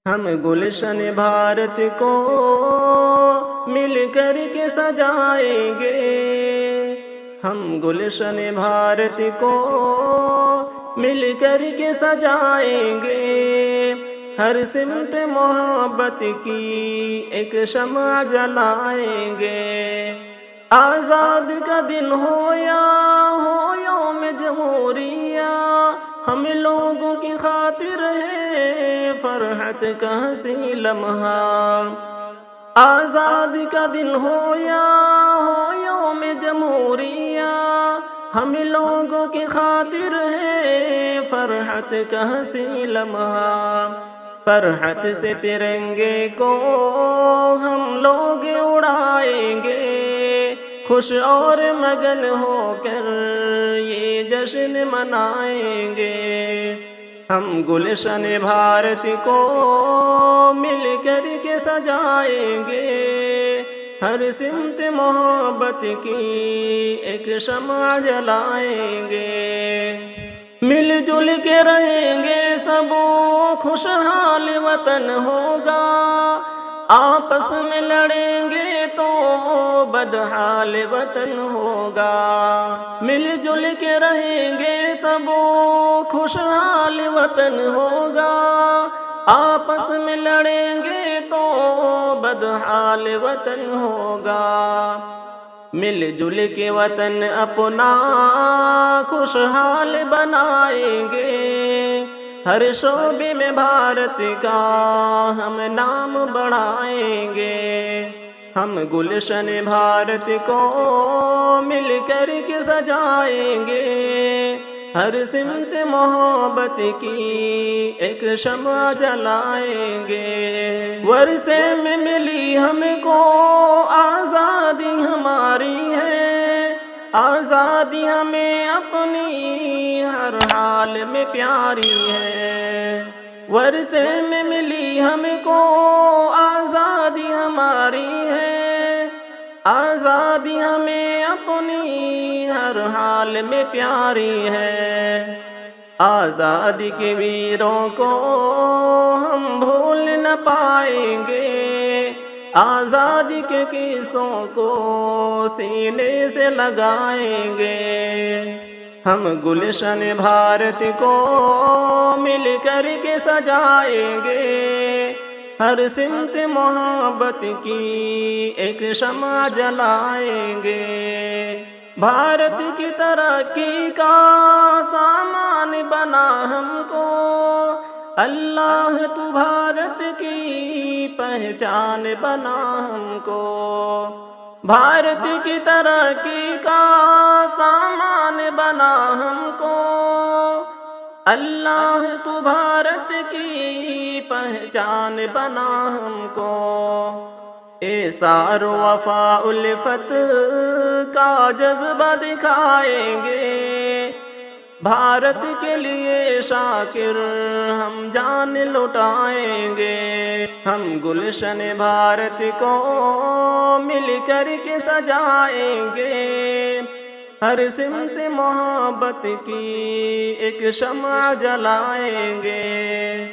ہم گلشن بھارت کو مل کر کے سجائیں گے، ہم گلشن بھارت کو مل کر کے سجائیں گے، ہر سمت محبت کی ایک شمع جلائیں گے۔ آزاد کا دن ہو یا ہو یوم جمہوریہ، ہم لوگوں کی خاطر ہے فرحت کا ہنسی لمحہ۔ آزاد کا دن ہو یا ہو یوم جمہوریہ، ہم لوگوں کی خاطر ہے فرحت کا ہنسی لمحہ۔ فرحت سے ترنگے کو ہم لوگ اڑائیں گے، خوش اور مگن ہو کر یہ جشن منائیں گے۔ ہم گلشن بھارت کو مل کر کے سجائیں گے، ہر سمت محبت کی ایک شمع جلائیں گے۔ مل جل کے رہیں گے سب خوشحال وطن ہوگا، آپس میں لڑیں گے تو بدحال وطن ہوگا۔ مل جل کے رہیں گے سب خوشحال وطن ہوگا، آپس میں لڑیں گے تو بدحال وطن ہوگا۔ مل جل کے وطن اپنا خوشحال بنائیں گے، ہر شعبے میں بھارت کا ہم نام بڑھائیں گے۔ ہم گلشن بھارت کو مل کر کے سجائیں گے، ہر سمت محبت کی ایک شمع جلائیں گے۔ ورثے میں ملی ہم کو آزادی ہماری ہے، آزادی ہمیں اپنی ہر حال میں پیاری ہے۔ ورثے میں ملی ہم کو آزادی ہماری ہے، آزادی ہمیں اپنی ہر حال میں پیاری ہے۔ آزادی کے ویروں کو ہم بھول نہ پائیں گے، آزادی کے قصوں کو سینے سے لگائیں گے۔ ہم گلشن بھارت کو مل کر کے سجائیں گے، ہر سمت محبت کی ایک شمع جلائیں گے۔ بھارت کی ترقی کا سامان بنا ہم کو اللہ، تو بھارت کی پہچان بنا ہم کو۔ بھارت کی ترقی کا سامان بنا ہم کو اللہ، تو بھارت کی پہچان بنا ہم کو۔ ایثار وفا الفت کا جذبہ دکھائیں گے، بھارت کے لیے شاکر ہم جان لٹائیں گے۔ ہم گلشن بھارت کو مل کر کے سجائیں گے، ہر سمت محبت کی ایک شمع جلائیں گے۔